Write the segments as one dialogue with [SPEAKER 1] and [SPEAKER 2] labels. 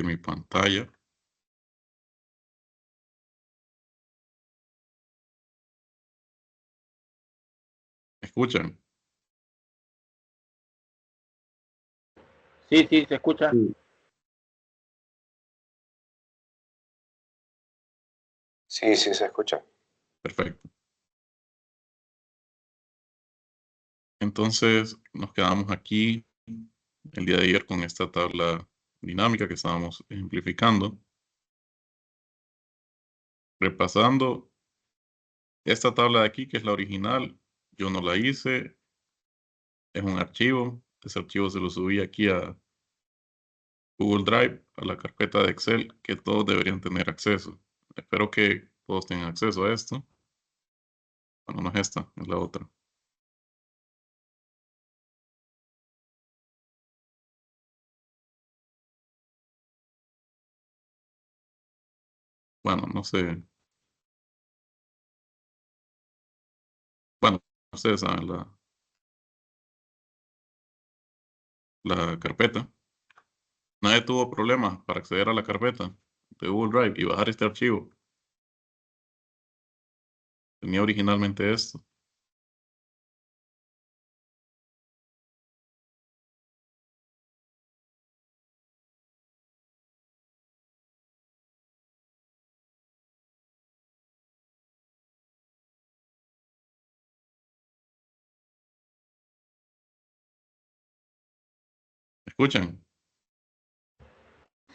[SPEAKER 1] compartir mi pantalla. ¿Me escuchan?
[SPEAKER 2] Sí, sí, se escucha.
[SPEAKER 3] Sí, sí, se escucha.
[SPEAKER 1] Perfecto. Entonces, nos quedamos aquí el día de ayer con esta tabla dinámica que estábamos ejemplificando. Repasando, esta tabla de aquí, que es la original, yo no la hice, es un archivo. Ese archivo se lo subí aquí a Google Drive, a la carpeta de Excel, que todos deberían tener acceso. Espero que todos tengan acceso a esto. Bueno, no es esta, es la otra. Bueno, no sé. Bueno, ustedes saben la carpeta. Nadie tuvo problemas para acceder a la carpeta de Google Drive y bajar este archivo. Tenía originalmente esto. ¿Me escuchan?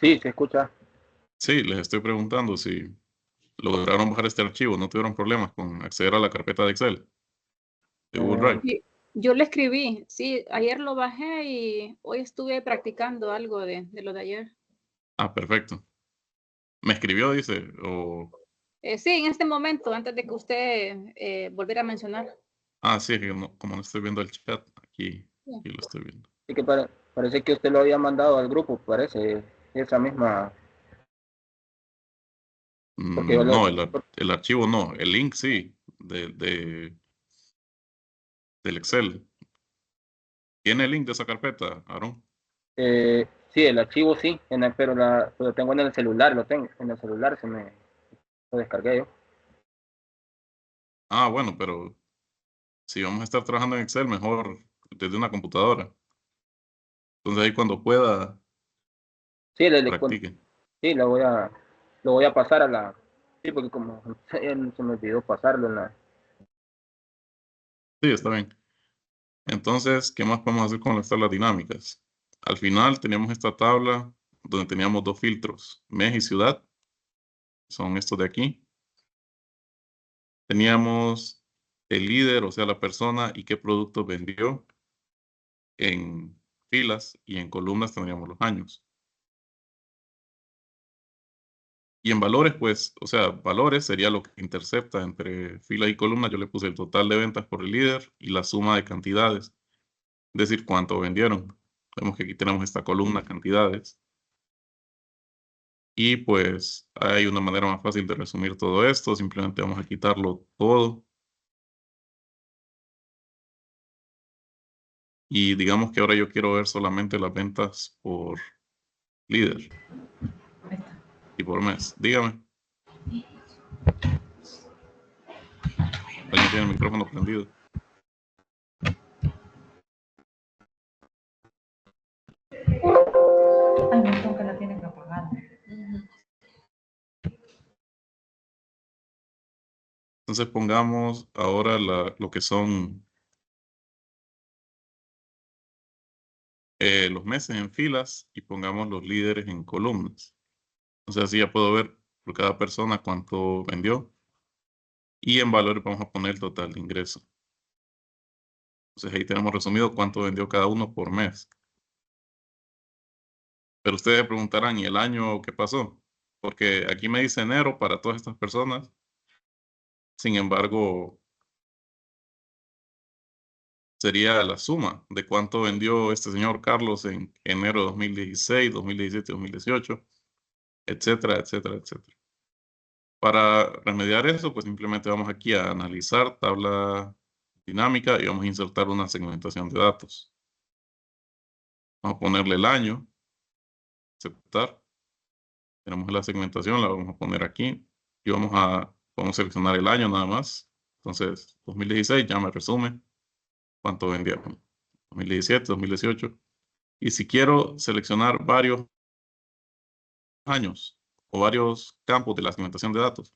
[SPEAKER 2] Sí, se escucha.
[SPEAKER 1] Sí, les estoy preguntando si lograron bajar este archivo. No tuvieron problemas con acceder a la carpeta de Excel de Google Drive.
[SPEAKER 4] Sí, yo le escribí, sí, ayer lo bajé y hoy estuve practicando algo de lo de ayer.
[SPEAKER 1] Ah, perfecto. Me escribió, dice, o...
[SPEAKER 4] Sí, en este momento, antes de que usted volviera a mencionar.
[SPEAKER 1] Ah, sí, es que como no estoy viendo el chat, aquí
[SPEAKER 4] Sí.
[SPEAKER 1] lo estoy viendo.
[SPEAKER 2] Sí que parece que usted lo había mandado al grupo, parece, esa misma. Porque yo
[SPEAKER 1] No, el archivo no, el link sí, del Excel. ¿Tiene el link de esa carpeta, Aaron?
[SPEAKER 2] sí, el archivo sí, pero lo tengo en el celular, lo tengo. En el celular lo descargué yo.
[SPEAKER 1] Ah, bueno, pero si vamos a estar trabajando en Excel, mejor desde una computadora. Entonces ahí cuando pueda,
[SPEAKER 2] Sí,
[SPEAKER 1] practique.
[SPEAKER 2] sí, lo voy a pasar a la. Sí, porque como se me olvidó pasarlo en la.
[SPEAKER 1] Sí, está bien. Entonces, ¿qué más podemos hacer con las tablas dinámicas? Al final teníamos esta tabla donde teníamos dos filtros, mes y ciudad. Son estos de aquí. Teníamos el líder, o sea, la persona y qué producto vendió en filas, y en columnas tendríamos los años. Y en valores, pues, o sea, valores sería lo que intercepta entre fila y columna. Yo le puse el total de ventas por el líder y la suma de cantidades, es decir, cuánto vendieron. Vemos que aquí tenemos esta columna cantidades. Y pues hay una manera más fácil de resumir todo esto. Simplemente vamos a quitarlo todo. Y digamos que ahora yo quiero ver solamente las ventas por líder y por mes. Dígame. ¿Alguien tiene el micrófono prendido?
[SPEAKER 5] Ay, no, creo que la tienen apagada.
[SPEAKER 1] Entonces pongamos ahora lo que son los meses en filas y pongamos los líderes en columnas. O sea, así ya puedo ver por cada persona cuánto vendió. Y en valores vamos a poner el total de ingreso. Entonces ahí tenemos resumido cuánto vendió cada uno por mes. Pero ustedes preguntarán, ¿y el año qué pasó? Porque aquí me dice enero para todas estas personas. Sin embargo, sería la suma de cuánto vendió este señor Carlos en enero de 2016, 2017, 2018, etcétera, etcétera, etcétera. Para remediar eso, pues simplemente vamos aquí a analizar tabla dinámica y vamos a insertar una segmentación de datos. Vamos a ponerle el año, aceptar. Tenemos la segmentación, la vamos a poner aquí y podemos seleccionar el año nada más. Entonces, 2016 ya me resume cuánto vendieron. 2017, 2018. Y si quiero seleccionar varios años o varios campos de la segmentación de datos,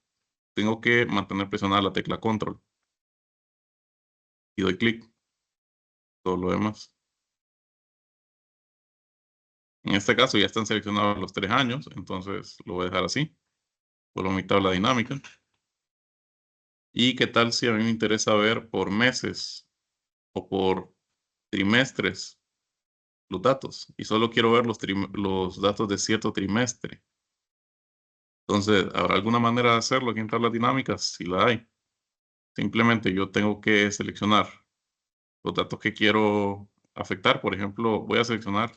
[SPEAKER 1] tengo que mantener presionada la tecla Control y doy clic. Todo lo demás. En este caso ya están seleccionados los 3 años, entonces lo voy a dejar así. Vuelvo a mi tabla dinámica. ¿Y qué tal si a mí me interesa ver por meses o por trimestres los datos? Y solo quiero ver los datos de cierto trimestre. Entonces, ¿habrá alguna manera de hacerlo aquí en tablas dinámicas? Si la hay. Simplemente yo tengo que seleccionar los datos que quiero afectar. Por ejemplo, voy a seleccionar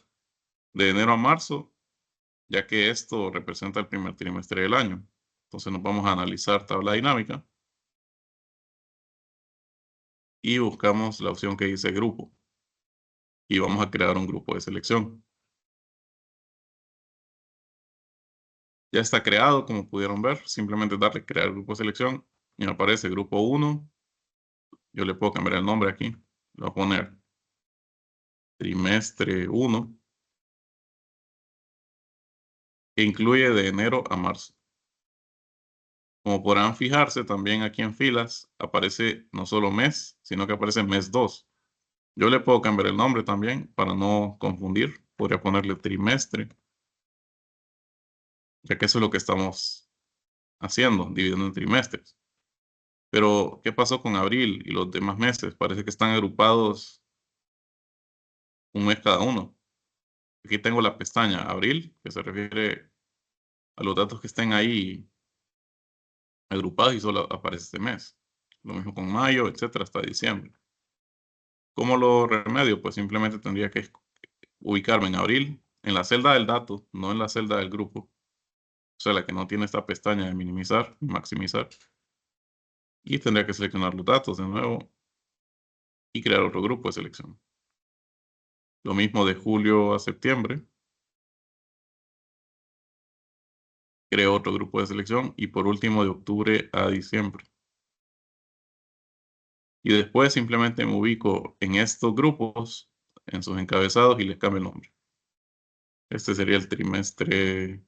[SPEAKER 1] de enero a marzo, ya que esto representa el primer trimestre del año. Entonces nos vamos a analizar tabla dinámica y buscamos la opción que dice grupo. Y vamos a crear un grupo de selección. Ya está creado, como pudieron ver. Simplemente darle crear grupo de selección y me aparece grupo 1. Yo le puedo cambiar el nombre aquí. Le voy a poner trimestre 1. Que incluye de enero a marzo. Como podrán fijarse, también aquí en filas aparece no solo mes, sino que aparece mes 2. Yo le puedo cambiar el nombre también para no confundir. Podría ponerle trimestre, ya que eso es lo que estamos haciendo, dividiendo en trimestres. Pero, ¿qué pasó con abril y los demás meses? Parece que están agrupados un mes cada uno. Aquí tengo la pestaña abril, que se refiere a los datos que estén ahí agrupados y solo aparece este mes. Lo mismo con mayo, etcétera, hasta diciembre. ¿Cómo lo remedio? Pues simplemente tendría que ubicarme en abril, en la celda del dato, no en la celda del grupo. O sea, la que no tiene esta pestaña de minimizar y maximizar. Y tendría que seleccionar los datos de nuevo y crear otro grupo de selección. Lo mismo de julio a septiembre. Creo otro grupo de selección y por último de octubre a diciembre. Y después simplemente me ubico en estos grupos, en sus encabezados y les cambio el nombre. Este sería el trimestre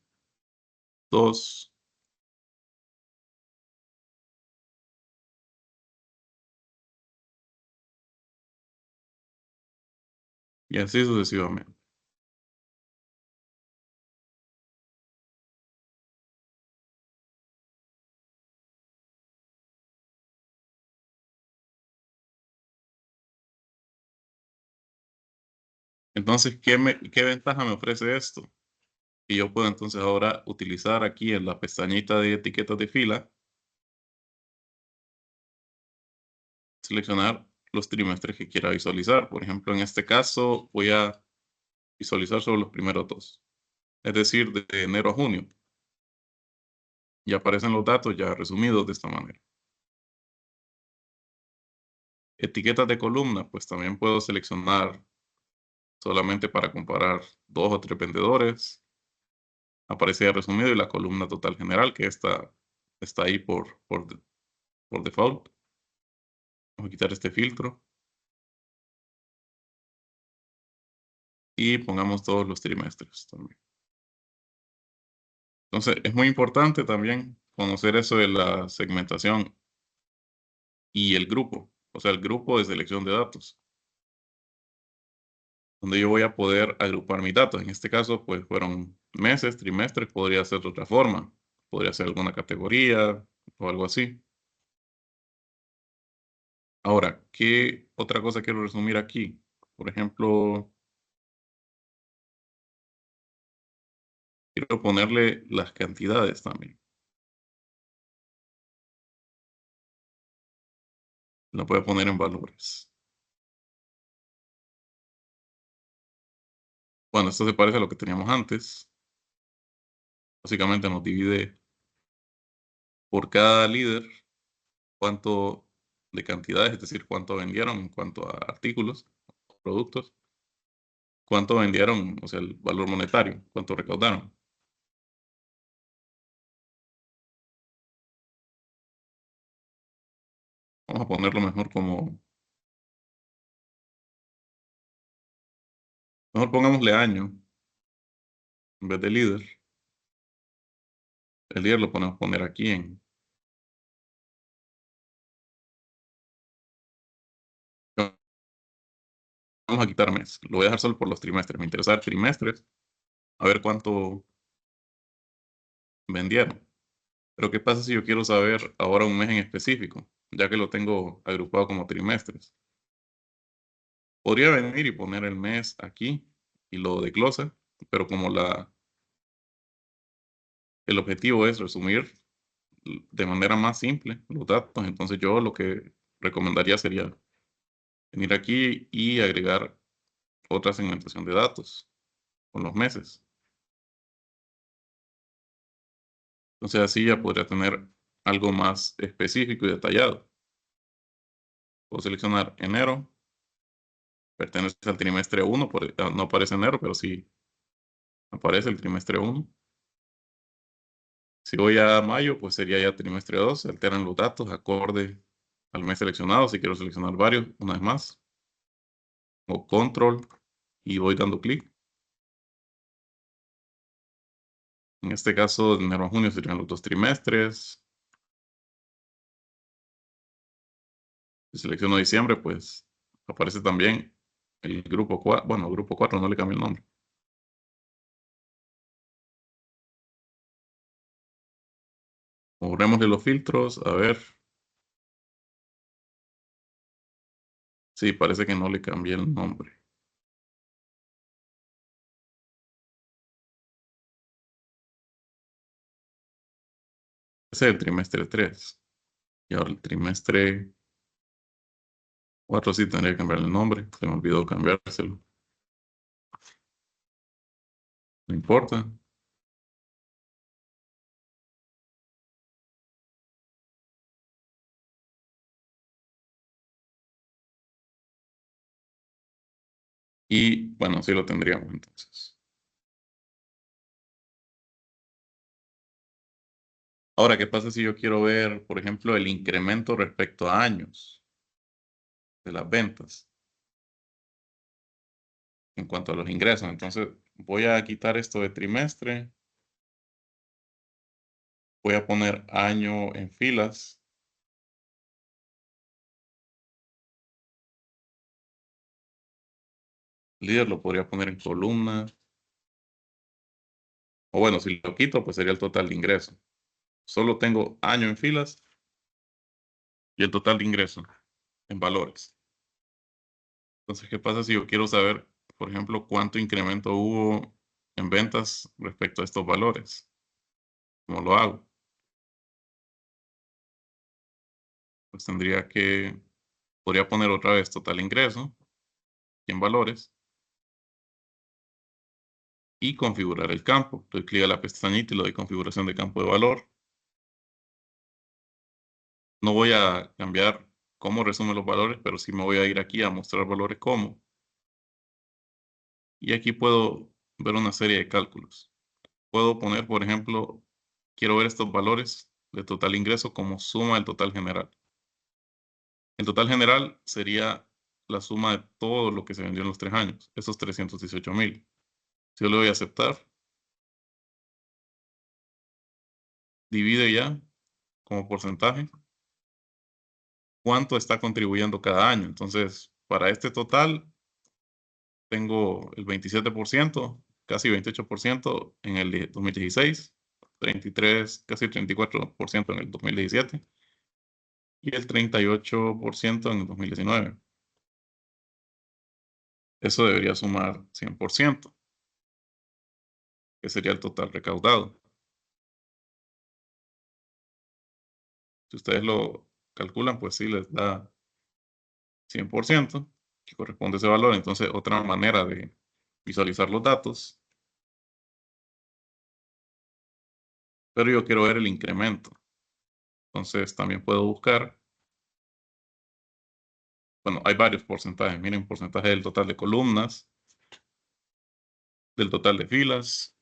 [SPEAKER 1] 2. Y así sucesivamente. Entonces, ¿qué ventaja me ofrece esto? Y yo puedo entonces ahora utilizar aquí en la pestañita de etiquetas de fila, seleccionar los trimestres que quiera visualizar. Por ejemplo, en este caso voy a visualizar solo los primeros 2, es decir, de enero a junio. Y aparecen los datos ya resumidos de esta manera. Etiquetas de columna, pues también puedo seleccionar solamente para comparar 2 o 3 vendedores. Aparece ya resumido y la columna total general, que está ahí por default. Vamos a quitar este filtro. Y pongamos todos los trimestres también. Entonces, es muy importante también conocer eso de la segmentación y el grupo, o sea, el grupo de selección de datos, donde yo voy a poder agrupar mis datos. En este caso, pues fueron meses, trimestres, podría ser de otra forma, podría ser alguna categoría o algo así. Ahora, ¿qué otra cosa quiero resumir aquí? Por ejemplo, quiero ponerle las cantidades también. Lo voy a poner en valores. Bueno, esto se parece a lo que teníamos antes. Básicamente nos divide por cada líder cuánto de cantidades, es decir, cuánto vendieron en cuanto a artículos, productos, cuánto vendieron, o sea, el valor monetario, cuánto recaudaron. Vamos a ponerlo mejor como... Mejor pongámosle año en vez de líder. El líder lo podemos poner aquí en... Vamos a quitar mes. Lo voy a dejar solo por los trimestres. Me interesa trimestres. A ver cuánto vendieron. Pero ¿qué pasa si yo quiero saber ahora un mes en específico? Ya que lo tengo agrupado como trimestres. Podría venir y poner el mes aquí y lo desglosa, pero como el objetivo es resumir de manera más simple los datos, entonces yo lo que recomendaría sería venir aquí y agregar otra segmentación de datos con los meses. Entonces así ya podría tener algo más específico y detallado. Puedo seleccionar enero, pertenece al trimestre 1, no aparece enero, pero sí aparece el trimestre 1. Si voy a mayo, pues sería ya trimestre 2, se alteran los datos acorde al mes seleccionado. Si quiero seleccionar varios, una vez más, o control y voy dando clic. En este caso, de enero a junio serían los 2 trimestres. Si selecciono diciembre, pues aparece también el grupo 4. Bueno, grupo 4 no le cambié el nombre. Borrémosle los filtros, a ver. Sí, parece que no le cambié el nombre. Ese es el trimestre 3. Y ahora el trimestre 4 sí tendría que cambiarle el nombre. Se me olvidó cambiárselo. No importa. Y bueno, sí lo tendríamos entonces. Ahora, ¿qué pasa si yo quiero ver, por ejemplo, el incremento respecto a años de las ventas en cuanto a los ingresos? Entonces, voy a quitar esto de trimestre. Voy a poner año en filas. Líder lo podría poner en columna. O bueno, si lo quito, pues sería el total de ingreso. Solo tengo año en filas y el total de ingreso en valores. Entonces, ¿qué pasa si yo quiero saber, por ejemplo, cuánto incremento hubo en ventas respecto a estos valores? ¿Cómo lo hago? Pues podría poner otra vez total ingreso en valores y configurar el campo. Doy clic a la pestañita y le doy configuración de campo de valor. No voy a cambiar cómo resume los valores, pero sí me voy a ir aquí a mostrar valores como. Y aquí puedo ver una serie de cálculos. Puedo poner, por ejemplo, quiero ver estos valores de total ingreso como suma del total general. El total general sería la suma de todo lo que se vendió en los 3 años, esos 318,000. Si yo le doy a aceptar, divide ya como porcentaje cuánto está contribuyendo cada año. Entonces, para este total, tengo el 27%, casi 28% en el 2016, 33, casi 34% en el 2017 y el 38% en el 2019. Eso debería sumar 100%, que sería el total recaudado. Si ustedes lo calculan, pues sí les da 100%, que corresponde a ese valor. Entonces, otra manera de visualizar los datos, pero yo quiero ver el incremento. Entonces, también puedo buscar, bueno, hay varios porcentajes. Miren, porcentaje del total de columnas, del total de filas.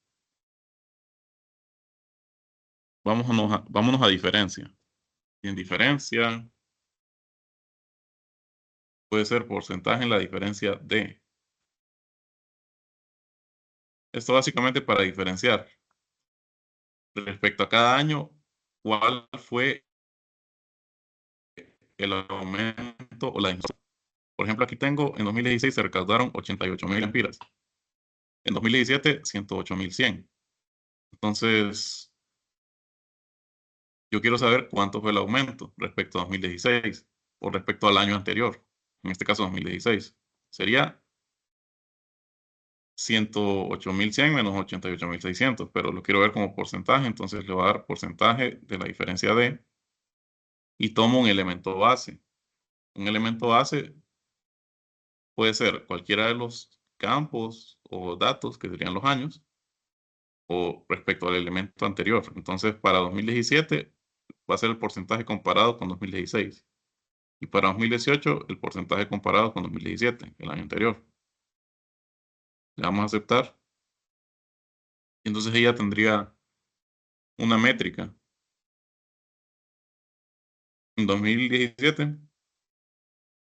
[SPEAKER 1] Vámonos a diferencia. Y en diferencia, puede ser porcentaje en la diferencia de. Esto básicamente para diferenciar respecto a cada año cuál fue el aumento o la disminución. Por ejemplo, aquí tengo en 2016 se recaudaron 88.000 lempiras. En 2017, 108.100. Entonces, yo quiero saber cuánto fue el aumento respecto a 2016 o respecto al año anterior. En este caso, 2016. Sería 108.100 menos 88.600, pero lo quiero ver como porcentaje, entonces le voy a dar porcentaje de la diferencia de y tomo un elemento base. Un elemento base puede ser cualquiera de los campos o datos, que serían los años, o respecto al elemento anterior. Entonces, para 2017 va a ser el porcentaje comparado con 2016. Y para 2018, el porcentaje comparado con 2017, el año anterior. Le damos a aceptar. Y entonces ella tendría una métrica. En 2017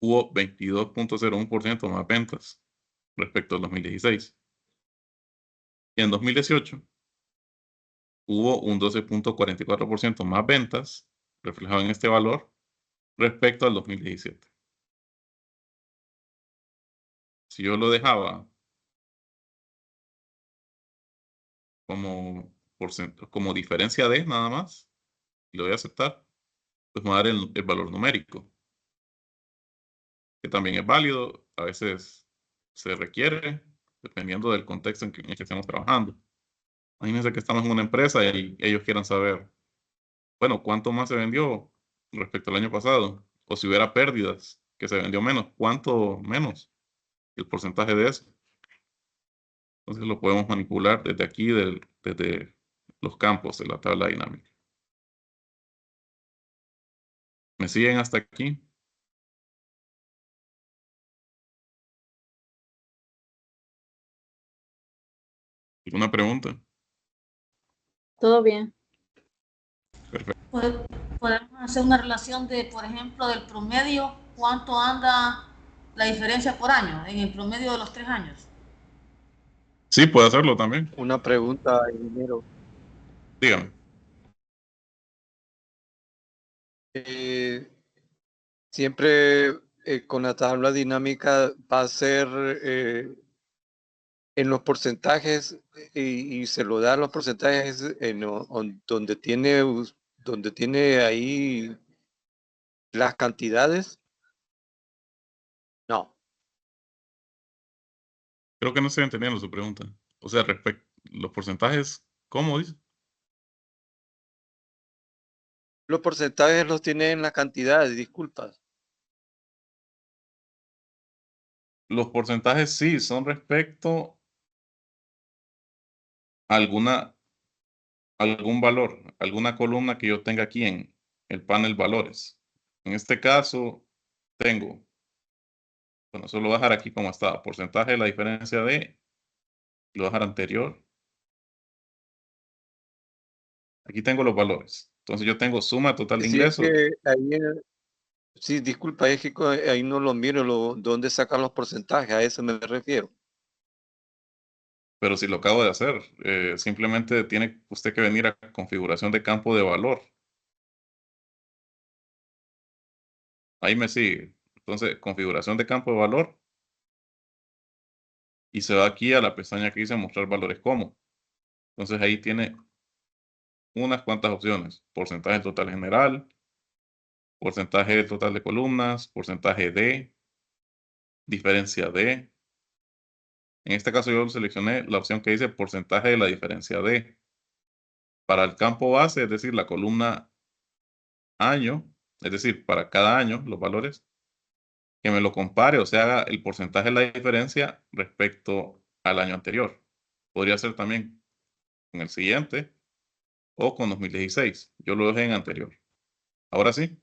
[SPEAKER 1] hubo 22.01% más ventas respecto al 2016. Y en 2018 hubo un 12.44% más ventas reflejado en este valor respecto al 2017. Si yo lo dejaba como diferencia de nada más, y lo voy a aceptar, pues me va a dar el valor numérico, que también es válido, a veces se requiere, dependiendo del contexto en el que estemos trabajando. Imagínense que estamos en una empresa y ellos quieran saber, bueno, ¿cuánto más se vendió respecto al año pasado? O si hubiera pérdidas, que se vendió menos, ¿cuánto menos? El porcentaje de eso. Entonces lo podemos manipular desde aquí, desde los campos de la tabla dinámica. ¿Me siguen hasta aquí? ¿Alguna pregunta?
[SPEAKER 4] Todo bien.
[SPEAKER 1] Perfecto.
[SPEAKER 5] Podemos hacer una relación de, por ejemplo, del promedio, cuánto anda la diferencia por año, en el promedio de los 3 años.
[SPEAKER 1] Sí, puede hacerlo también.
[SPEAKER 6] Una pregunta, ingeniero.
[SPEAKER 1] Dígame.
[SPEAKER 6] Siempre con la tabla dinámica va a ser en los porcentajes y se lo da los porcentajes donde tiene ahí las cantidades. No.
[SPEAKER 1] Creo que no estoy entendiendo su pregunta. O sea, respecto los porcentajes, ¿cómo dice?
[SPEAKER 6] Los porcentajes los tiene en las cantidades, disculpas.
[SPEAKER 1] Los porcentajes sí son respecto a algún valor, alguna columna que yo tenga aquí en el panel valores. En este caso, tengo, bueno, solo voy a dejar aquí como está, porcentaje de la diferencia de, lo voy a dejar anterior. Aquí tengo los valores. Entonces yo tengo suma total de
[SPEAKER 6] Sí, es
[SPEAKER 1] ingresos.
[SPEAKER 6] que ahí, sí, disculpa, es que ahí no lo miro, dónde sacan los porcentajes, a eso me refiero.
[SPEAKER 1] Pero si lo acabo de hacer, simplemente tiene usted que venir a configuración de campo de valor. Ahí me sigue. Entonces, configuración de campo de valor. Y se va aquí a la pestaña que dice mostrar valores como. Entonces ahí tiene unas cuantas opciones. Porcentaje total general, porcentaje del total de columnas, porcentaje de, diferencia de. En este caso yo seleccioné la opción que dice porcentaje de la diferencia de. Para el campo base, es decir, la columna año, es decir, para cada año los valores, que me lo compare o se haga el porcentaje de la diferencia respecto al año anterior. Podría ser también con el siguiente o con 2016. Yo lo dejé en anterior. Ahora sí.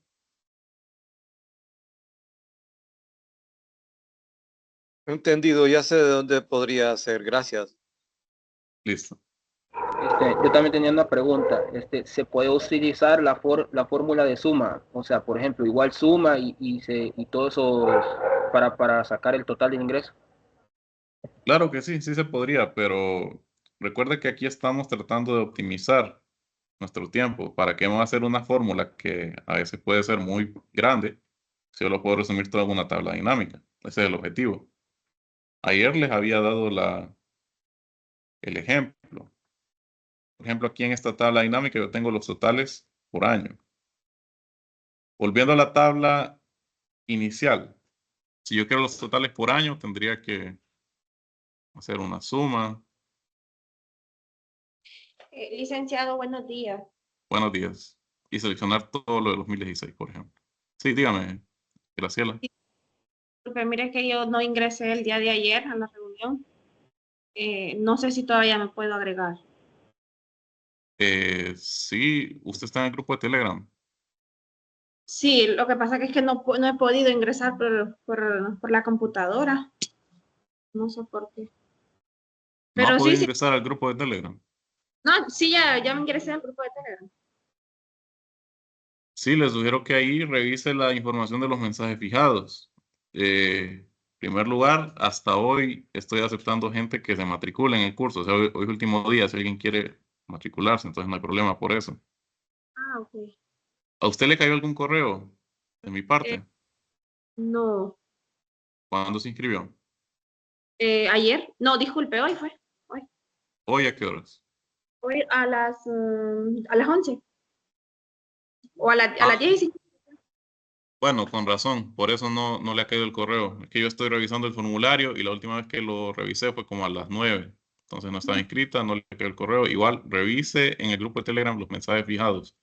[SPEAKER 6] Entendido, ya sé de dónde podría ser, gracias.
[SPEAKER 1] Listo.
[SPEAKER 2] Yo también tenía una pregunta. ¿Se puede utilizar la fórmula de suma? O sea, por ejemplo, igual suma y todos esos para sacar el total de ingreso.
[SPEAKER 1] Claro que sí, sí se podría, pero recuerde que aquí estamos tratando de optimizar nuestro tiempo. ¿Para qué vamos a hacer una fórmula que a veces puede ser muy grande si yo lo puedo resumir todo en una tabla dinámica? Ese es el objetivo. Ayer les había dado el ejemplo. Por ejemplo, aquí en esta tabla dinámica yo tengo los totales por año. Volviendo a la tabla inicial, si yo quiero los totales por año, tendría que hacer una suma.
[SPEAKER 4] Licenciado, buenos días.
[SPEAKER 1] Buenos días. Y seleccionar todo lo de 2016, por ejemplo. Sí, dígame, Graciela.
[SPEAKER 4] Disculpe, mire que yo no ingresé el día de ayer a la reunión. No sé si todavía me puedo agregar.
[SPEAKER 1] Sí, usted está en el grupo de Telegram.
[SPEAKER 4] Sí, lo que pasa es que no he podido ingresar por la computadora. No sé por qué.
[SPEAKER 1] No ha
[SPEAKER 4] Pero
[SPEAKER 1] podido
[SPEAKER 4] sí.
[SPEAKER 1] ingresar al grupo de Telegram.
[SPEAKER 4] No, sí, ya me ingresé al grupo de Telegram.
[SPEAKER 1] Sí, les sugiero que ahí revise la información de los mensajes fijados. En primer lugar, hasta hoy estoy aceptando gente que se matricule en el curso. O sea, hoy es último día, si alguien quiere matricularse, entonces no hay problema por eso.
[SPEAKER 4] Ah, ok.
[SPEAKER 1] ¿A usted le cayó algún correo de mi parte?
[SPEAKER 4] No.
[SPEAKER 1] ¿Cuándo se inscribió?
[SPEAKER 4] Ayer. No, disculpe, hoy fue.
[SPEAKER 1] ¿Hoy a qué horas?
[SPEAKER 4] Hoy a las 11. O a las 10 y 5.
[SPEAKER 1] Bueno, con razón, por eso no le ha caído el correo. Es que yo estoy revisando el formulario y la última vez que lo revisé fue como a las 9. Entonces no estaba inscrita, no le cayó el correo. Igual, revise en el grupo de Telegram los mensajes fijados.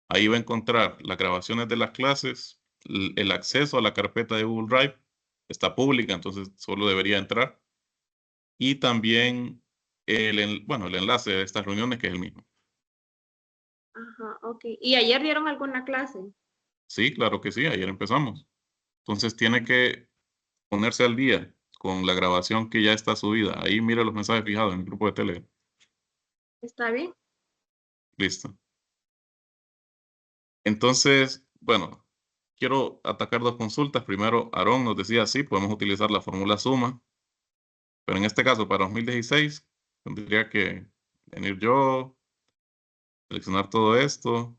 [SPEAKER 1] Ahí va a encontrar las grabaciones de las clases, el acceso a la carpeta de Google Drive. Está pública, entonces solo debería entrar. Y también el enlace de estas reuniones, que es el mismo.
[SPEAKER 4] Ajá, ok. ¿Y ayer dieron alguna clase?
[SPEAKER 1] Sí, claro que sí, ayer empezamos. Entonces tiene que ponerse al día con la grabación que ya está subida. Ahí mire los mensajes fijados en el grupo de Telegram.
[SPEAKER 4] ¿Está bien?
[SPEAKER 1] Listo. Entonces, bueno, quiero atacar dos consultas. Primero, Aarón nos decía, sí, podemos utilizar la fórmula suma, pero en este caso, para 2016, tendría que venir yo, seleccionar todo esto.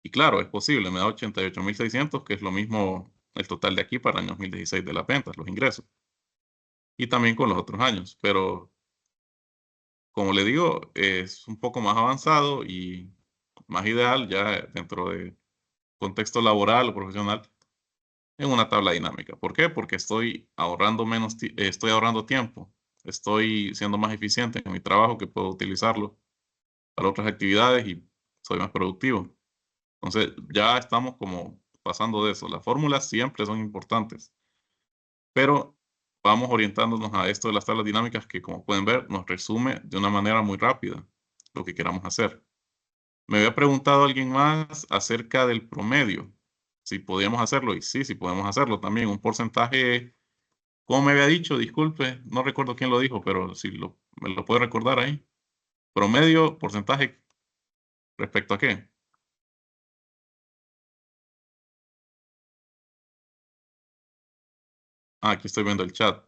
[SPEAKER 1] Y claro, es posible, me da 88.600, que es lo mismo el total de aquí para el año 2016 de las ventas, los ingresos. Y también con los otros años, pero como le digo, es un poco más avanzado y más ideal ya dentro de contexto laboral o profesional en una tabla dinámica. ¿Por qué? Porque estoy ahorrando estoy ahorrando tiempo, estoy siendo más eficiente en mi trabajo, que puedo utilizarlo para otras actividades y soy más productivo. Entonces ya estamos como pasando de eso. Las fórmulas siempre son importantes, pero vamos orientándonos a esto de las tablas dinámicas, que como pueden ver nos resume de una manera muy rápida lo que queramos hacer. Me había preguntado alguien más acerca del promedio, si podíamos hacerlo, y sí, sí podemos hacerlo también. Un porcentaje, como me había dicho, disculpe, no recuerdo quién lo dijo, pero si me lo puede recordar ahí. Promedio, porcentaje, ¿respecto a qué? Ah, aquí estoy viendo el chat.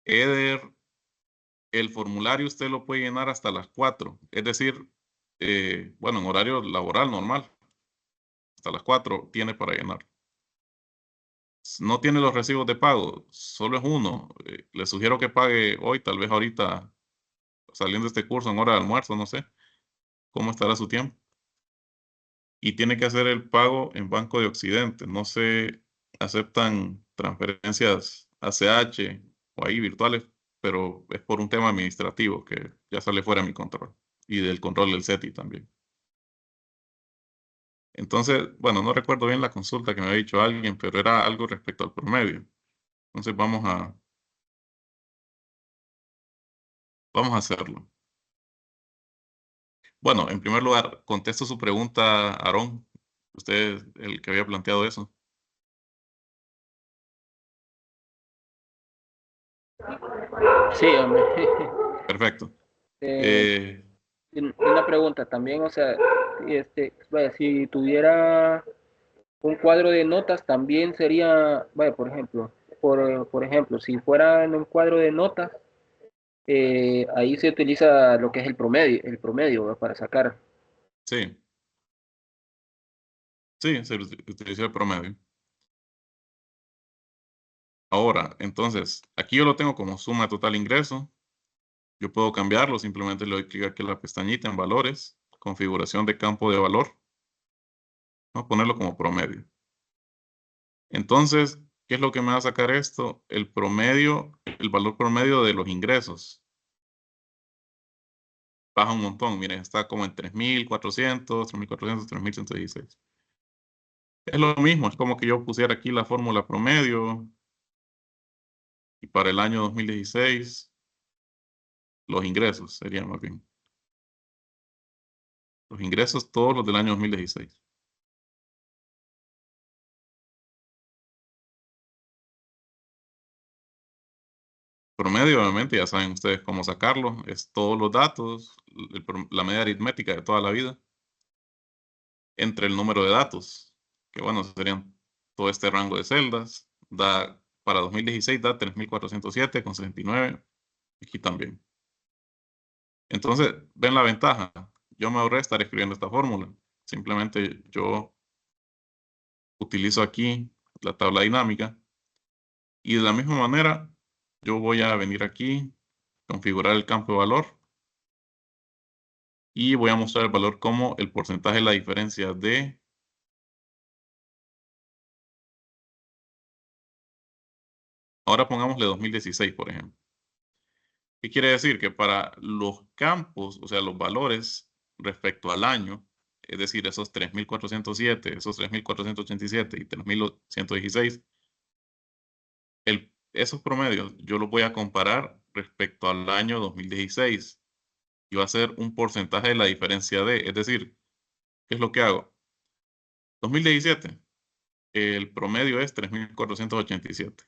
[SPEAKER 1] Eder, el formulario usted lo puede llenar hasta las 4, es decir, bueno, en horario laboral normal, hasta las 4 tiene para llenar. No tiene los recibos de pago, solo es uno. Le sugiero que pague hoy, tal vez ahorita saliendo de este curso en hora de almuerzo, no sé cómo estará su tiempo. Y tiene que hacer el pago en Banco de Occidente. No se aceptan transferencias ACH o ahí virtuales, pero es por un tema administrativo que ya sale fuera de mi control y del control del CETI también. Entonces, bueno, no recuerdo bien la consulta que me había dicho alguien, pero era algo respecto al promedio. Entonces vamos a hacerlo. Bueno, en primer lugar, contesto su pregunta, Aarón. Usted es el que había planteado eso.
[SPEAKER 2] Sí, hombre.
[SPEAKER 1] Perfecto.
[SPEAKER 2] Eh, una pregunta también, o sea, vaya, si tuviera Un cuadro de notas también sería, vaya, por ejemplo, por ejemplo, si fuera en un cuadro de notas, ahí se utiliza lo que es el promedio, ¿verdad? Para sacar.
[SPEAKER 1] Sí, sí, se utiliza el promedio. Ahora, entonces, aquí yo lo tengo como suma de total ingreso. Yo puedo cambiarlo, simplemente le doy clic aquí en la pestañita en valores, configuración de campo de valor. Vamos a ponerlo como promedio. Entonces, ¿qué es lo que me va a sacar esto? El promedio, el valor promedio de los ingresos. Baja un montón, miren, está como en 3.400, 3.400, 3.116. Es lo mismo, es como que yo pusiera aquí la fórmula promedio y para el año 2016 los ingresos serían más bien. Los ingresos todos los del año 2016. Promedio, obviamente, ya saben ustedes cómo sacarlo. Es todos los datos, la media aritmética de toda la vida, entre el número de datos, que bueno, serían todo este rango de celdas. Para 2016 da 3.407,69. Aquí también. Entonces, ven la ventaja. Yo me ahorré estar escribiendo esta fórmula. Simplemente yo utilizo aquí la tabla dinámica y de la misma manera yo voy a venir aquí, configurar el campo de valor y voy a mostrar el valor como el porcentaje de la diferencia de ahora pongámosle 2016, por ejemplo. ¿Qué quiere decir? Que para los campos, o sea, los valores respecto al año, es decir, esos 3.407, esos 3.487 y 3.116, esos promedios yo los voy a comparar respecto al año 2016 y va a ser un porcentaje de la diferencia de, es decir, ¿qué es lo que hago? 2017, el promedio es 3.487.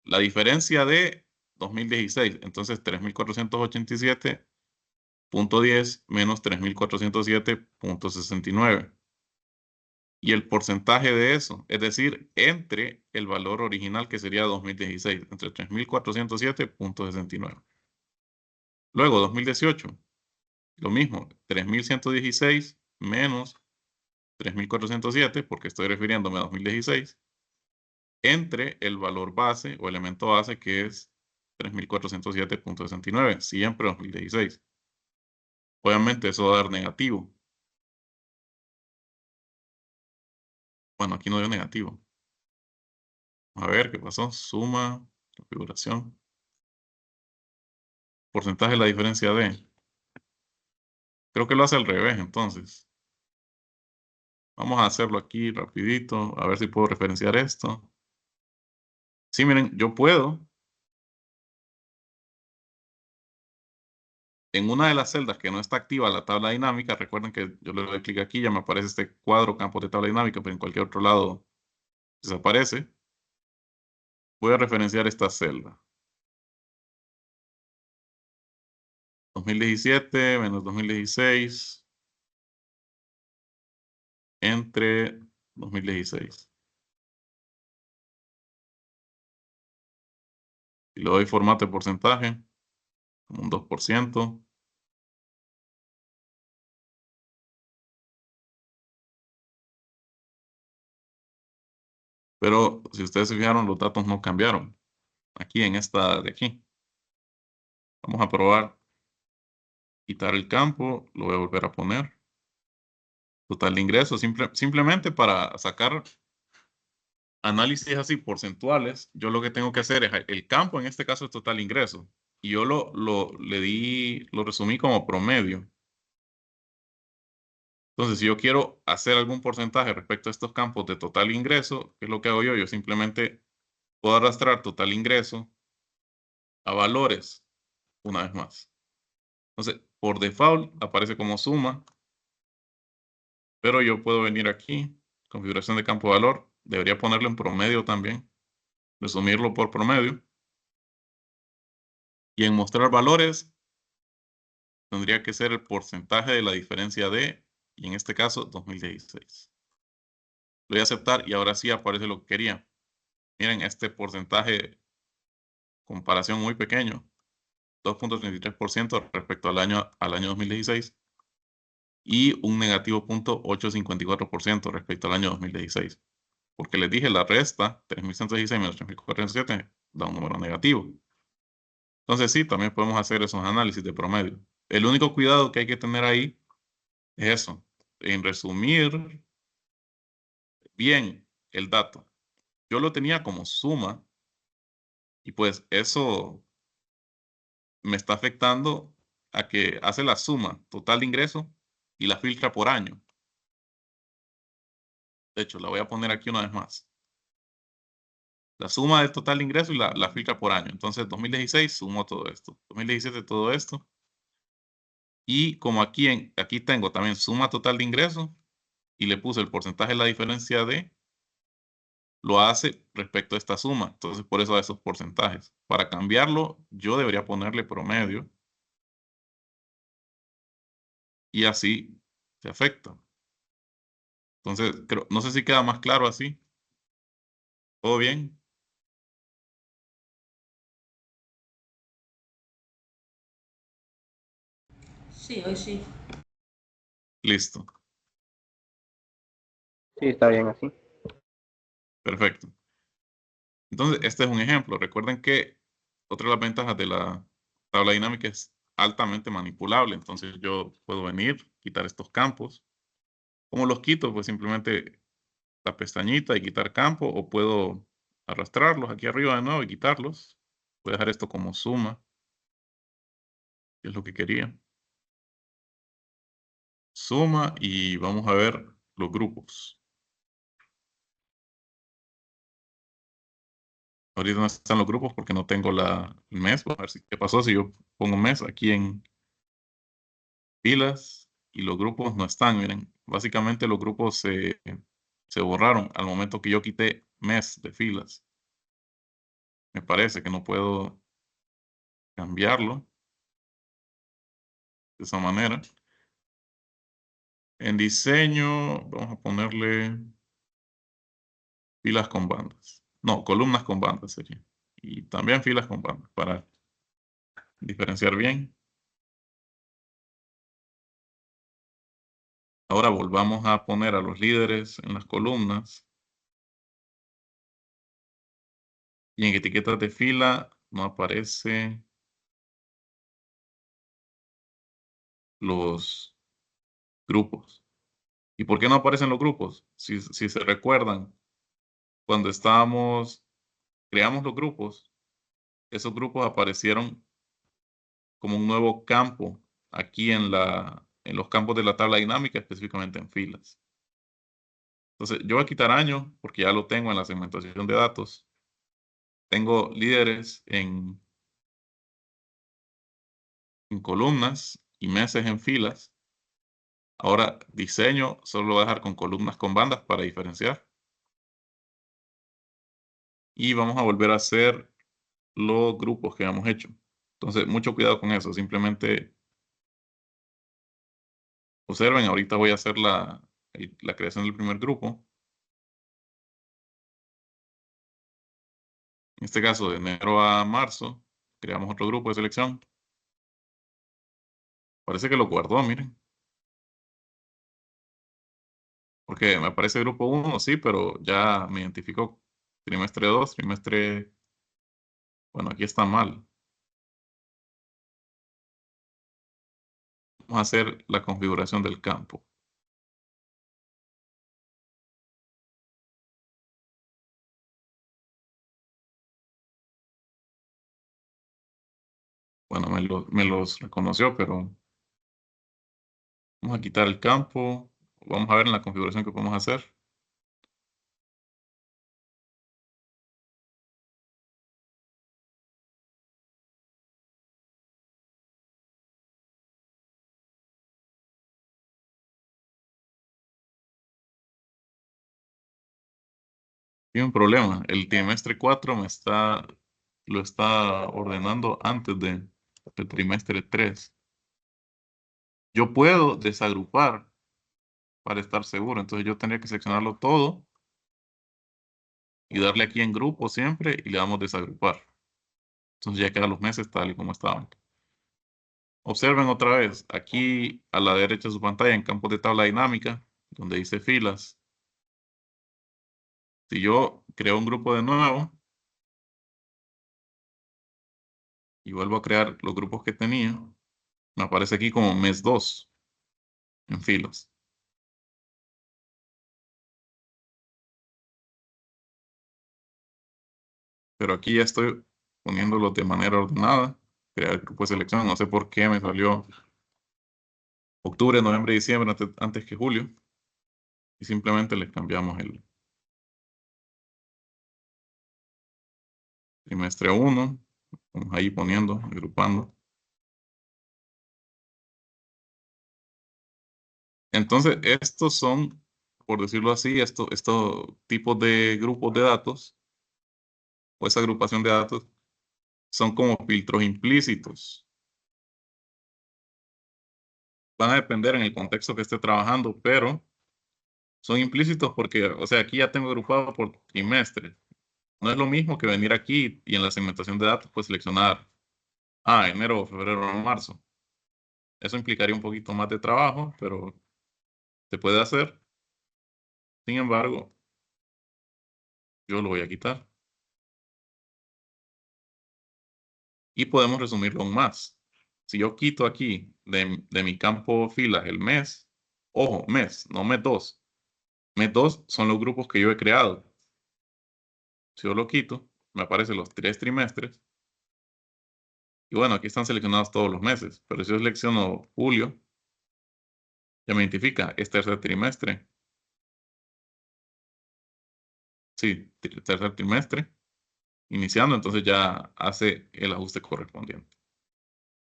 [SPEAKER 1] La diferencia de 2016, entonces 3.487,10 menos 3.407,69. Y el porcentaje de eso, es decir, entre el valor original que sería 2016, entre 3.407,69. Luego, 2018, lo mismo, 3.116 menos 3.407, porque estoy refiriéndome a 2016, entre el valor base o elemento base que es 3.407,69, siempre 2016. Obviamente eso va a dar negativo. Bueno, aquí no dio negativo. A ver qué pasó. Suma, configuración. Porcentaje de la diferencia de. Creo que lo hace al revés, entonces. Vamos a hacerlo aquí rapidito, a ver si puedo referenciar esto. Sí, miren, yo puedo. En una de las celdas que no está activa la tabla dinámica, recuerden que yo le doy clic aquí, ya me aparece este cuadro campo de tabla dinámica, pero en cualquier otro lado desaparece. Voy a referenciar esta celda. 2017 menos 2016 entre 2016. Y le doy formato de porcentaje, como un 2%. Pero si ustedes se fijaron, los datos no cambiaron. Aquí en esta de aquí. Vamos a probar quitar el campo. Lo voy a volver a poner. Total de ingresos. Simplemente para sacar análisis así porcentuales, yo lo que tengo que hacer es el campo, en este caso es total ingreso. Y yo lo resumí como promedio. Entonces, si yo quiero hacer algún porcentaje respecto a estos campos de total ingreso, ¿qué es lo que hago yo? Yo simplemente puedo arrastrar total ingreso a valores una vez más. Entonces, por default aparece como suma, pero yo puedo venir aquí, configuración de campo de valor, debería ponerlo en promedio también, resumirlo por promedio. Y en mostrar valores, tendría que ser el porcentaje de la diferencia de, y en este caso, 2016. Le doy a aceptar y ahora sí aparece lo que quería. Miren, este porcentaje, comparación muy pequeño, 2.33% respecto al año 2016 y un negativo 0.854% respecto al año 2016. Porque les dije, la resta, 3.116 menos 3.407, da un número negativo. Entonces sí, también podemos hacer esos análisis de promedio. El único cuidado que hay que tener ahí es eso, en resumir bien el dato. Yo lo tenía como suma y pues eso me está afectando a que hace la suma total de ingreso y la filtra por año. De hecho, la voy a poner aquí una vez más. La suma del total de ingreso y la filtra por año. Entonces, 2016 sumo todo esto. 2017 todo esto. Y como aquí tengo también suma total de ingreso y le puse el porcentaje de la diferencia de, lo hace respecto a esta suma. Entonces, por eso da esos porcentajes. Para cambiarlo, yo debería ponerle promedio. Y así se afecta. Entonces, no sé si queda más claro así. ¿Todo bien?
[SPEAKER 5] Sí, hoy sí.
[SPEAKER 1] Listo.
[SPEAKER 2] Sí, está bien así.
[SPEAKER 1] Perfecto. Entonces, este es un ejemplo. Recuerden que otra de las ventajas de la tabla dinámica es altamente manipulable. Entonces, yo puedo venir, quitar estos campos. ¿Cómo los quito? Pues simplemente la pestañita y quitar campo, o puedo arrastrarlos aquí arriba de nuevo y quitarlos. Voy a dejar esto como suma, que es lo que quería. Suma y vamos a ver los grupos. Ahorita no están los grupos porque no tengo el mes. Vamos a ver qué pasó si yo pongo mes aquí en filas y los grupos no están. Miren, básicamente los grupos se borraron al momento que yo quité mes de filas. Me parece que no puedo cambiarlo de esa manera. En diseño, vamos a ponerle filas con bandas. No, columnas con bandas sería. Y también filas con bandas para diferenciar bien. Ahora volvamos a poner a los líderes en las columnas. Y en etiquetas de fila no aparece los grupos. ¿Y por qué no aparecen los grupos? Si se recuerdan, cuando creamos los grupos, esos grupos aparecieron como un nuevo campo aquí en los campos de la tabla dinámica, específicamente en filas. Entonces, yo voy a quitar año porque ya lo tengo en la segmentación de datos. Tengo líderes en columnas y meses en filas. Ahora, diseño solo lo voy a dejar con columnas con bandas para diferenciar. Y vamos a volver a hacer los grupos que hemos hecho. Entonces, mucho cuidado con eso. Simplemente observen, ahorita voy a hacer la creación del primer grupo. En este caso, de enero a marzo, creamos otro grupo de selección. Parece que lo guardó, miren. Porque me aparece grupo 1, sí, pero ya me identificó trimestre 2, trimestre... Bueno, aquí está mal. Vamos a hacer la configuración del campo. Bueno, me los reconoció, pero vamos a quitar el campo. Vamos a ver en la configuración que podemos hacer. Tiene un problema. El trimestre 4 lo está ordenando antes del trimestre 3. Yo puedo desagrupar para estar seguro. Entonces yo tendría que seleccionarlo todo y darle aquí en grupo siempre y le damos desagrupar. Entonces ya quedan los meses tal y como estaban. Observen otra vez, aquí a la derecha de su pantalla en campos de tabla dinámica, donde dice filas. Si yo creo un grupo de nuevo y vuelvo a crear los grupos que tenía, me aparece aquí como mes 2 en filas. Pero aquí ya estoy poniéndolos de manera ordenada. Crear grupo de selección, no sé por qué me salió octubre, noviembre, diciembre antes que julio. Y simplemente le cambiamos el trimestre 1. Vamos ahí poniendo, agrupando. Entonces, estos son, por decirlo así, estos tipos de grupos de datos, o esa agrupación de datos, son como filtros implícitos. Van a depender en el contexto que esté trabajando, pero son implícitos porque, o sea, aquí ya tengo agrupado por trimestre. No es lo mismo que venir aquí y en la segmentación de datos, pues seleccionar, enero, febrero, marzo. Eso implicaría un poquito más de trabajo, pero se puede hacer. Sin embargo, yo lo voy a quitar. Y podemos resumirlo aún más. Si yo quito aquí de mi campo filas el mes, ojo, mes, no mes 2. Mes 2 son los grupos que yo he creado. Si yo lo quito, me aparecen los 3 trimestres. Y bueno, aquí están seleccionados todos los meses. Pero si yo selecciono julio, ya me identifica, es tercer trimestre. Sí, tercer trimestre. Iniciando, entonces ya hace el ajuste correspondiente.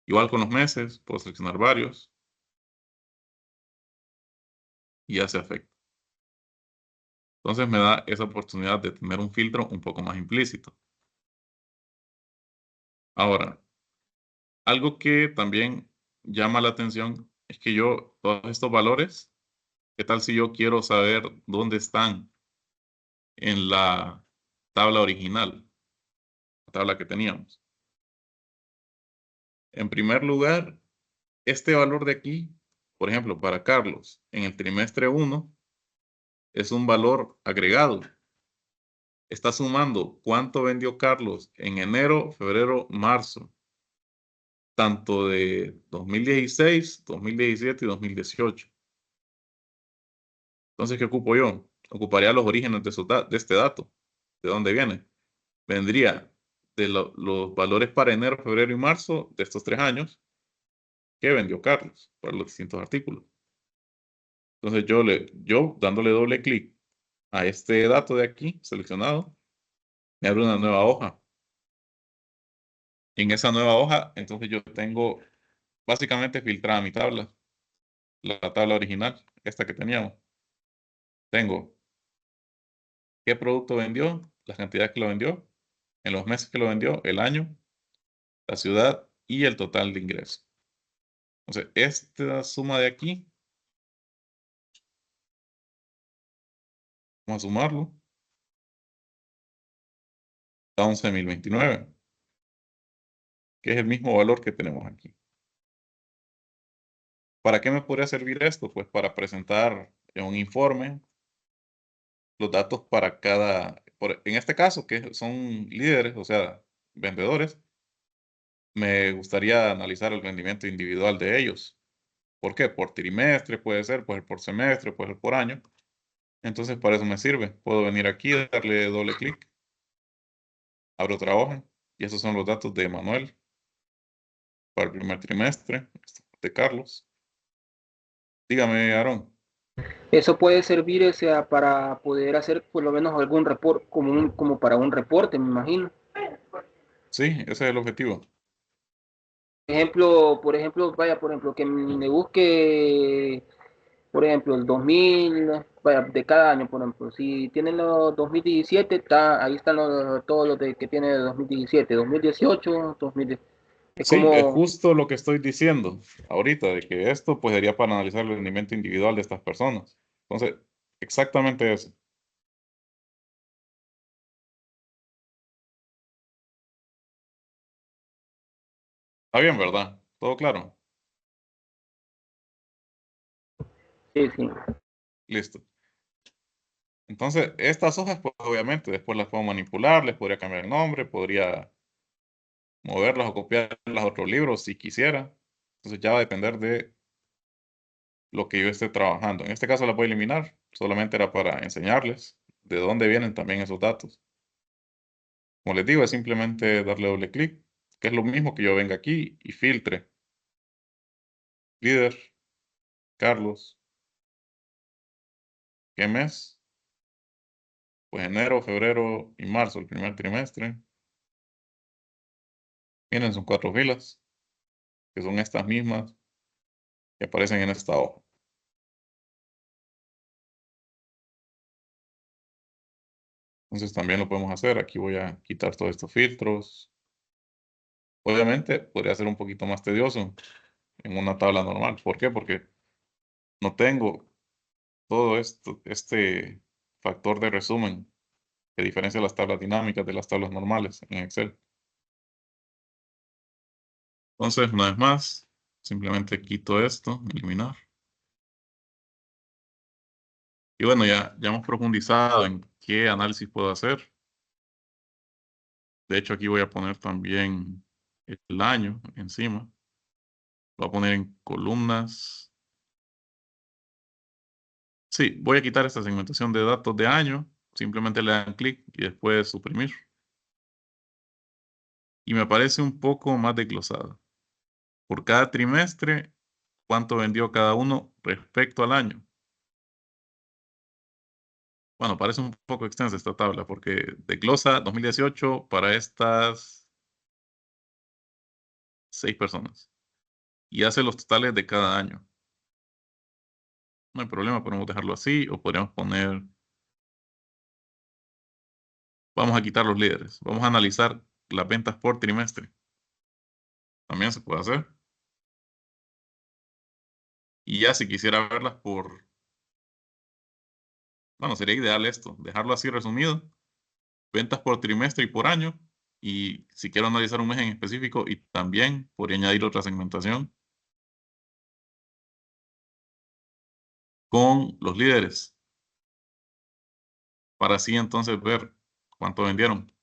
[SPEAKER 1] Igual con los meses, puedo seleccionar varios. Y hace efecto. Entonces me da esa oportunidad de tener un filtro un poco más implícito. Ahora, algo que también llama la atención es que todos estos valores, ¿qué tal si yo quiero saber dónde están en la tabla original, la tabla que teníamos? En primer lugar, este valor de aquí, por ejemplo, para Carlos, en el trimestre 1, es un valor agregado. Está sumando cuánto vendió Carlos en enero, febrero, marzo, tanto de 2016, 2017 y 2018. Entonces, ¿qué ocupo yo? Ocuparía los orígenes de este dato. ¿De dónde viene? Vendría de los valores para enero, febrero y marzo de estos 3 años que vendió Carlos para los distintos artículos. Entonces, yo dándole doble clic a este dato de aquí seleccionado, me abre una nueva hoja. Y en esa nueva hoja, entonces yo tengo básicamente filtrada mi tabla, la tabla original, esta que teníamos. Tengo qué producto vendió, la cantidad que lo vendió, en los meses que lo vendió, el año, la ciudad y el total de ingresos. Entonces, esta suma de aquí, vamos a sumarlo, da 11.029, que es el mismo valor que tenemos aquí. ¿Para qué me podría servir esto? Pues para presentar en un informe los datos para en este caso, que son líderes, o sea, vendedores, me gustaría analizar el rendimiento individual de ellos. ¿Por qué? Por trimestre puede ser por semestre, puede ser por año. Entonces, para eso me sirve. Puedo venir aquí, darle doble clic, abro otra hoja, y esos son los datos de Manuel para el primer trimestre, de Carlos. Dígame, Aarón.
[SPEAKER 2] Eso puede servir, o sea, para poder hacer por lo menos algún reporte, como para un reporte, me imagino.
[SPEAKER 1] Sí, ese es el objetivo.
[SPEAKER 2] Por ejemplo, que me busque, por ejemplo, el 2000, de cada año, por ejemplo. Si tienen los 2017, ahí están todos los que tiene 2017, 2018, 2010. Es
[SPEAKER 1] Sí, es
[SPEAKER 2] como,
[SPEAKER 1] justo lo que estoy diciendo ahorita, de que esto pues sería para analizar el rendimiento individual de estas personas. Entonces, exactamente eso. Está bien, ¿verdad? ¿Todo claro?
[SPEAKER 2] Sí, sí.
[SPEAKER 1] Listo. Entonces, estas hojas, pues obviamente, después las puedo manipular, les podría cambiar el nombre, podría moverlas o copiarlas a otro libro si quisiera. Entonces ya va a depender de lo que yo esté trabajando. En este caso la voy a eliminar, solamente era para enseñarles de dónde vienen también esos datos. Como les digo, es simplemente darle doble clic, que es lo mismo que yo venga aquí y filtre. Líder, Carlos, ¿qué mes? Pues enero, febrero y marzo, el primer trimestre. Miren, son 4 filas, que son estas mismas que aparecen en esta hoja. Entonces también lo podemos hacer. Aquí voy a quitar todos estos filtros. Obviamente podría ser un poquito más tedioso en una tabla normal. ¿Por qué? Porque no tengo todo esto, este factor de resumen que diferencia las tablas dinámicas de las tablas normales en Excel. Entonces, una vez más, simplemente quito esto, eliminar. Y bueno, ya hemos profundizado en qué análisis puedo hacer. De hecho, aquí voy a poner también el año encima. Lo voy a poner en columnas. Sí, voy a quitar esta segmentación de datos de año. Simplemente le dan clic y después suprimir. Y me aparece un poco más desglosado. Por cada trimestre, cuánto vendió cada uno respecto al año. Bueno, parece un poco extensa esta tabla porque desglosa 2018 para estas 6 personas y hace los totales de cada año. No hay problema, podemos dejarlo así o podríamos poner, vamos a quitar los líderes, vamos a analizar las ventas por trimestre. También se puede hacer. Y ya si quisiera verlas por, bueno, sería ideal esto, dejarlo así resumido, ventas por trimestre y por año. Y si quiero analizar un mes en específico y también podría añadir otra segmentación con los líderes para así entonces ver cuánto vendieron. En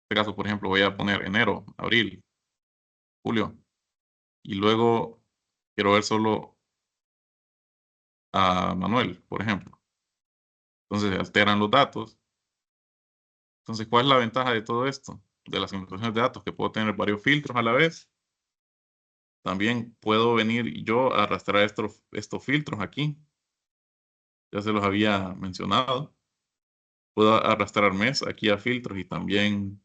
[SPEAKER 1] este caso, por ejemplo, voy a poner enero, abril, julio y luego quiero ver solo a Manuel, por ejemplo. Entonces se alteran los datos. Entonces, ¿cuál es la ventaja de todo esto? De las segmentaciones de datos, que puedo tener varios filtros a la vez. También puedo venir yo a arrastrar estos filtros aquí. Ya se los había mencionado. Puedo arrastrar mes aquí a filtros y también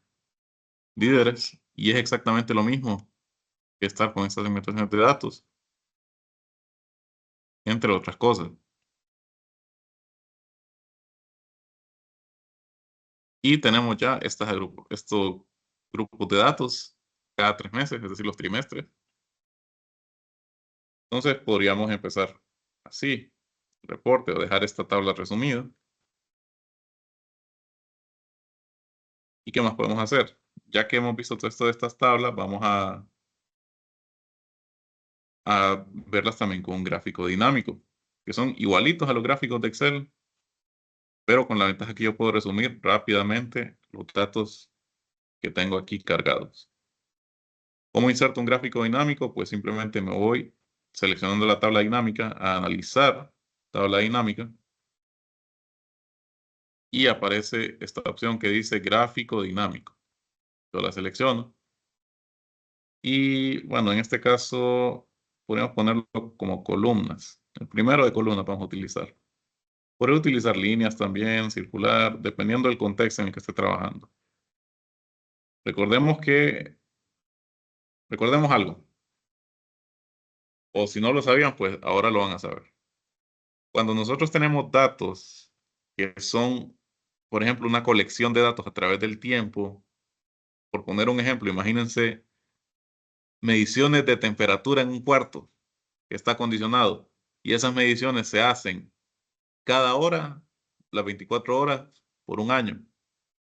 [SPEAKER 1] líderes. Y es exactamente lo mismo que estar con estas segmentaciones de datos, entre otras cosas. Y tenemos ya estos grupos de datos cada 3 meses, es decir, los trimestres. Entonces podríamos empezar así, reporte o dejar esta tabla resumida. ¿Y qué más podemos hacer? Ya que hemos visto todo esto de estas tablas, vamos a verlas también con un gráfico dinámico, que son igualitos a los gráficos de Excel, pero con la ventaja que yo puedo resumir rápidamente los datos que tengo aquí cargados. ¿Cómo inserto un gráfico dinámico? Pues simplemente me voy seleccionando la tabla dinámica a analizar tabla dinámica y aparece esta opción que dice gráfico dinámico. Yo la selecciono y bueno, en este caso podemos ponerlo como columnas. El primero de columnas vamos a utilizar. Podría utilizar líneas también, circular, dependiendo del contexto en el que esté trabajando. Recordemos recordemos algo. O si no lo sabían, pues ahora lo van a saber. Cuando nosotros tenemos datos que son, por ejemplo, una colección de datos a través del tiempo, por poner un ejemplo, imagínense mediciones de temperatura en un cuarto que está acondicionado y esas mediciones se hacen cada hora, las 24 horas, por un año.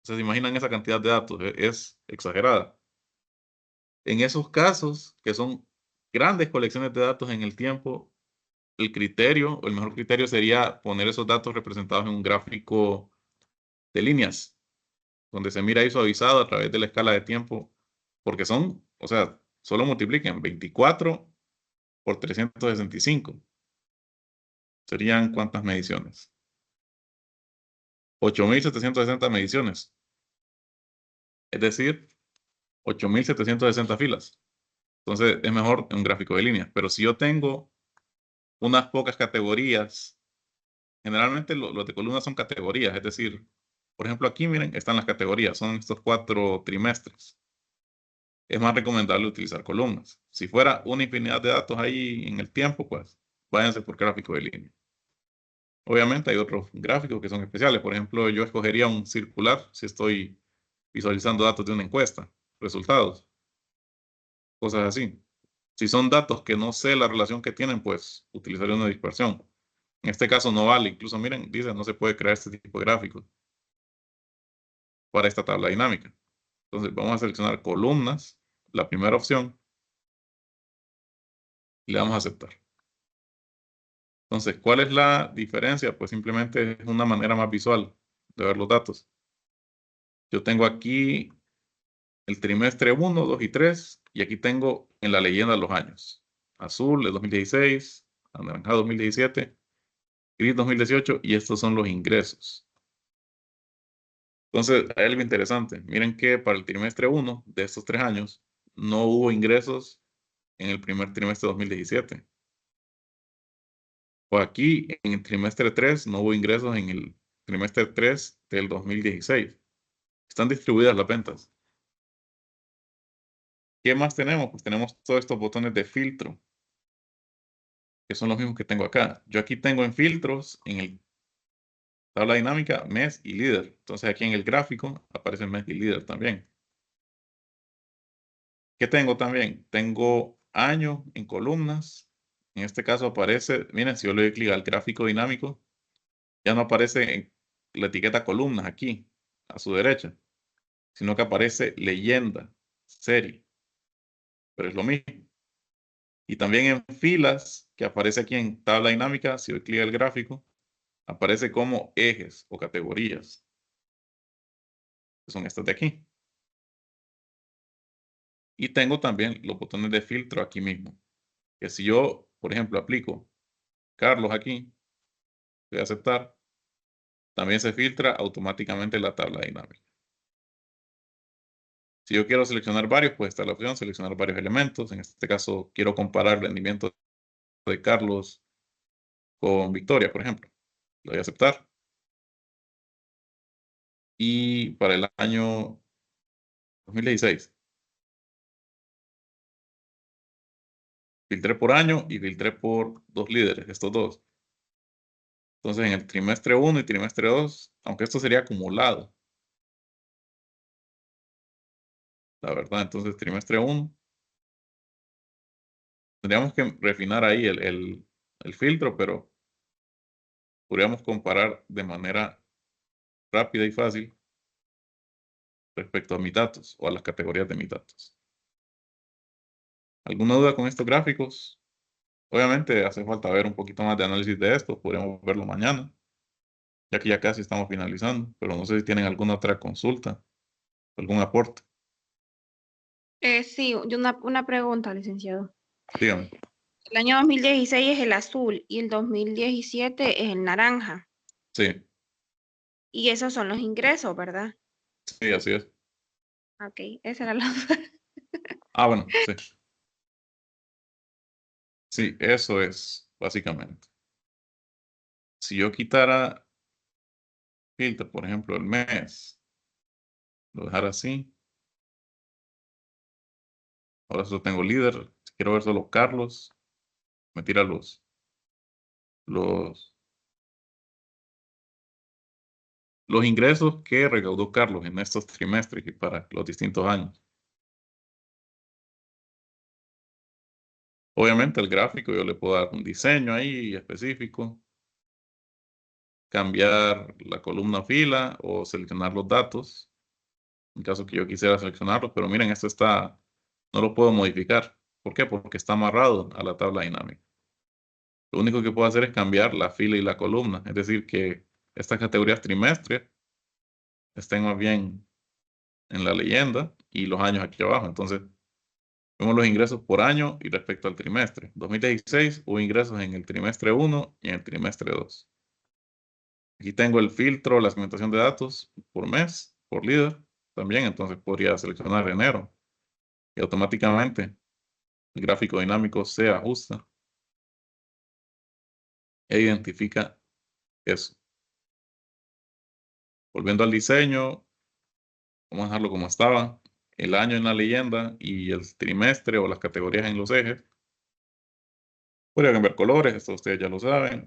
[SPEAKER 1] ¿Se imaginan esa cantidad de datos? Es exagerada. En esos casos, que son grandes colecciones de datos en el tiempo, el criterio, o el mejor criterio sería poner esos datos representados en un gráfico de líneas, donde se mira ahí suavizado a través de la escala de tiempo, porque son, o sea, solo multipliquen 24 por 365. ¿Serían cuántas mediciones? 8.760 mediciones. Es decir, 8.760 filas. Entonces, es mejor un gráfico de líneas. Pero si yo tengo unas pocas categorías, generalmente los de columnas son categorías. Es decir, por ejemplo, aquí miren, están las categorías. Son estos 4 trimestres. Es más recomendable utilizar columnas. Si fuera una infinidad de datos ahí en el tiempo, pues váyanse por gráfico de línea. Obviamente hay otros gráficos que son especiales. Por ejemplo, yo escogería un circular si estoy visualizando datos de una encuesta, resultados, cosas así. Si son datos que no sé la relación que tienen, pues utilizaré una dispersión. En este caso no vale. Incluso miren, dice, no se puede crear este tipo de gráficos para esta tabla dinámica. Entonces vamos a seleccionar columnas, la primera opción, y le damos a aceptar. Entonces, ¿cuál es la diferencia? Pues simplemente es una manera más visual de ver los datos. Yo tengo aquí el trimestre 1, 2 y 3, y aquí tengo en la leyenda los años. Azul es 2016, anaranjado 2017, gris 2018, y estos son los ingresos. Entonces, hay algo interesante. Miren que para el trimestre 1 de estos 3 años, no hubo ingresos en el primer trimestre de 2017. O aquí, en el trimestre 3, no hubo ingresos en el trimestre 3 del 2016. Están distribuidas las ventas. ¿Qué más tenemos? Pues tenemos todos estos botones de filtro, que son los mismos que tengo acá. Yo aquí tengo en filtros, en el tabla dinámica, mes y líder. Entonces aquí en el gráfico aparece mes y líder también. ¿Qué tengo también? Tengo año en columnas. En este caso aparece, miren, si yo le doy clic al gráfico dinámico, ya no aparece en la etiqueta columnas aquí, a su derecha, sino que aparece leyenda, serie. Pero es lo mismo. Y también en filas, que aparece aquí en tabla dinámica, si doy clic al gráfico, aparece como ejes o categorías, que son estas de aquí. Y tengo también los botones de filtro aquí mismo, que si yo, por ejemplo, aplico Carlos aquí, voy a aceptar, también se filtra automáticamente la tabla dinámica. Si yo quiero seleccionar varios, pues está la opción seleccionar varios elementos. En este caso, quiero comparar el rendimiento de Carlos con Victoria, por ejemplo. Le voy a aceptar. Y para el año 2016, filtré por año y filtré por 2 líderes, estos dos. Entonces, en el trimestre 1 y trimestre 2, aunque esto sería acumulado, la verdad, entonces trimestre 1, tendríamos que refinar ahí el filtro, pero podríamos comparar de manera rápida y fácil respecto a mis datos o a las categorías de mis datos. ¿Alguna duda con estos gráficos? Obviamente hace falta ver un poquito más de análisis de esto, podríamos verlo mañana, ya que ya casi estamos finalizando, pero no sé si tienen alguna otra consulta, algún aporte.
[SPEAKER 4] Sí, yo una pregunta, licenciado.
[SPEAKER 1] Dígame.
[SPEAKER 4] El año 2016 es el azul y el 2017 es el naranja.
[SPEAKER 1] Sí,
[SPEAKER 4] Y esos son los ingresos, ¿verdad?
[SPEAKER 1] sí, así es.
[SPEAKER 4] Ok, esa era la
[SPEAKER 1] Ah, bueno, sí. Sí, eso es, básicamente. Si yo quitara filtro, por ejemplo, el mes, lo dejara así. Ahora solo tengo líder. Si quiero ver solo Carlos, me tira los, los ingresos que recaudó Carlos en estos trimestres y para los distintos años. Obviamente el gráfico yo le puedo dar un diseño ahí específico, cambiar la columna a fila o seleccionar los datos, en caso que yo quisiera seleccionarlos, pero miren, esto está no lo puedo modificar. ¿Por qué? Porque está amarrado a la tabla dinámica. Lo único que puedo hacer es cambiar la fila y la columna. Es decir, que estas categorías trimestre estén más bien en la leyenda y los años aquí abajo. Entonces, vemos los ingresos por año y respecto al trimestre. 2016 hubo ingresos en el trimestre 1 y en el trimestre 2. Aquí tengo el filtro, la segmentación de datos por mes, por líder también. Entonces podría seleccionar enero y automáticamente el gráfico dinámico se ajusta e identifica eso. Volviendo al diseño, vamos a dejarlo como estaba. El año en la leyenda y el trimestre o las categorías en los ejes. Podría cambiar colores, esto ustedes ya lo saben.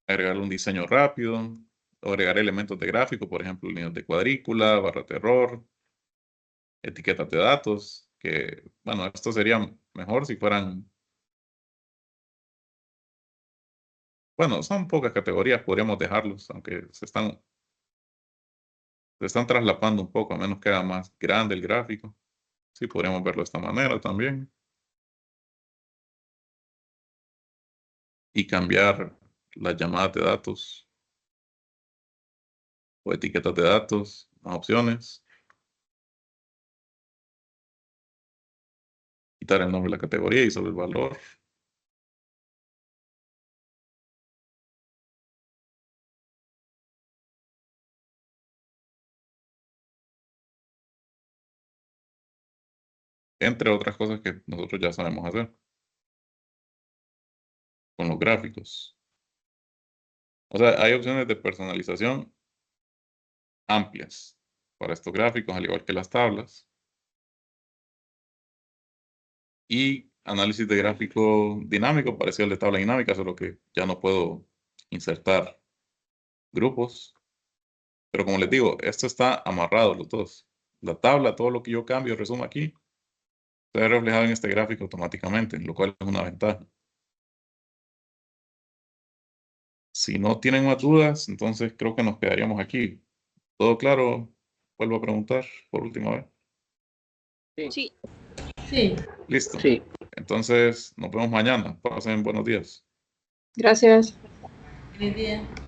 [SPEAKER 1] Agregar un diseño rápido. O agregar elementos de gráfico, por ejemplo, líneas de cuadrícula, barra de error, etiquetas de datos. Que, bueno, esto sería mejor si fueran. Bueno, son pocas categorías, podríamos dejarlos, aunque se están traslapando un poco, a menos que haga más grande el gráfico. Sí, podríamos verlo de esta manera también. Y cambiar las llamadas de datos o etiquetas de datos, más opciones. Quitar el nombre de la categoría y sobre el valor. Entre otras cosas que nosotros ya sabemos hacer con los gráficos. O sea, hay opciones de personalización amplias para estos gráficos, al igual que las tablas. Y análisis de gráfico dinámico, parecido al de tabla dinámica, solo que ya no puedo insertar grupos. Pero como les digo, esto está amarrado los dos. La tabla, todo lo que yo cambio, resumo aquí, se ve reflejado en este gráfico automáticamente, lo cual es una ventaja. Si no tienen más dudas, entonces creo que nos quedaríamos aquí. ¿Todo claro? Vuelvo a preguntar por última vez.
[SPEAKER 4] Sí.
[SPEAKER 5] Sí.
[SPEAKER 1] Listo.
[SPEAKER 2] Sí.
[SPEAKER 1] Entonces, nos vemos mañana. Pasen buenos días.
[SPEAKER 4] Gracias.
[SPEAKER 5] Muy bien.